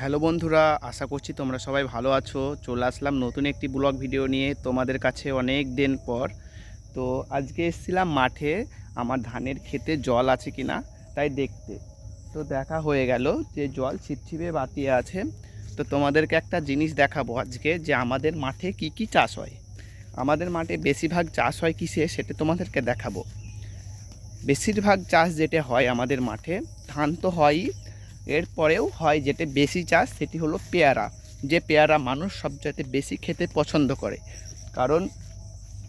Hello বন্ধুরা, আশা করছি তোমরা সবাই ভালো আছো। চলে আসলাম নতুন একটি ব্লগ ভিডিও নিয়ে তোমাদের কাছে অনেক দিন পর। তো আজকে এসেছিলাম মাঠে, আমার ধানের ক্ষেতে জল আছে কিনা তাই দেখতে। তো দেখা হয়ে গেল যে জল ছিপছিপে বাতিয়ে আছে। তো তোমাদেরকে একটা জিনিস দেখাবো আজকে, যে আমাদের মাঠে কি কি চাষ হয়। আমাদের মাঠে বেশিরভাগ চাষ হয় কিসে সেটা তোমাদেরকে দেখাবো। বেশিরভাগ চাষ যেটা হয় আমাদের মাঠে, ধান তো হয়ই, এরপরেও হয় যেটা বেশি চাষ সেটি হলো পেয়ারা। যে পেয়ারা মানুষ সবচাইতে বেশি খেতে পছন্দ করে, কারণ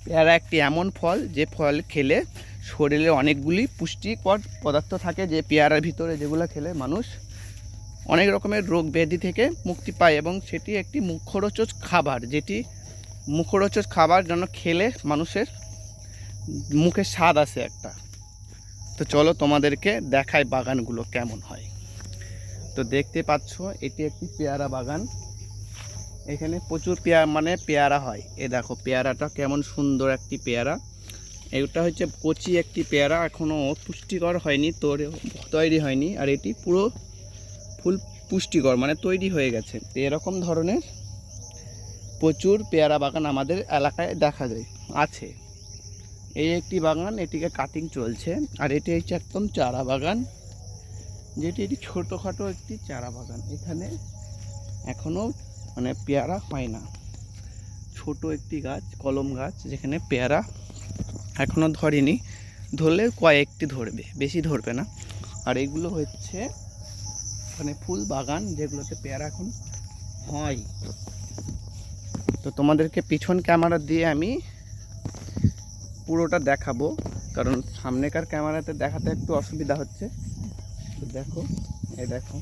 পেয়ারা একটি এমন ফল যে ফল খেলে শরীরে অনেকগুলি পুষ্টিকর পদার্থ থাকে, যে পেয়ারার ভিতরে যেগুলো খেলে মানুষ অনেক রকমের রোগ ব্যাধি থেকে মুক্তি পায়, এবং সেটি একটি মুখরোচক খাবার, যেটি মুখরোচক খাবার যেন খেলে মানুষের মুখে স্বাদ আসে একটা। তো চলো তোমাদেরকে দেখাই বাগানগুলো কেমন হয়। তো দেখতে পাচ্ছ এটি একটি পেয়ারা বাগান। এখানে প্রচুর পেয়ারা হয়। এ দেখো পেয়ারাটা কেমন সুন্দর একটি পেয়ারা। এটা হচ্ছে কচি একটি পেয়ারা, এখনও পুষ্টিকর হয়নি, তৈরি হয়নি। আর এটি পুরো ফুল পুষ্টিকর, মানে তৈরি হয়ে গেছে। তো এরকম ধরনের প্রচুর পেয়ারা বাগান আমাদের এলাকায় দেখা যায় আছে। এই একটি বাগান, এটিকে কাটিং চলছে। আর এটি হচ্ছে একদম চারা বাগান, যেটি এটি ছোটোখাটো একটি চারা বাগান। এখানে এখনও পেয়ারা হয় না, ছোট একটি গাছ, কলম গাছ, যেখানে পেয়ারা এখনও ধরেনি। ধরলে কয়েকটি ধরবে, বেশি ধরবে না। আর এগুলো হচ্ছে ফুল বাগান, যেগুলোতে পেয়ারা এখন হয়। তো তোমাদেরকে পিছন ক্যামেরা দিয়ে আমি পুরোটা দেখাবো, কারণ সামনেকার ক্যামেরাতে দেখাতে একটু অসুবিধা হচ্ছে। তো দেখো, দেখো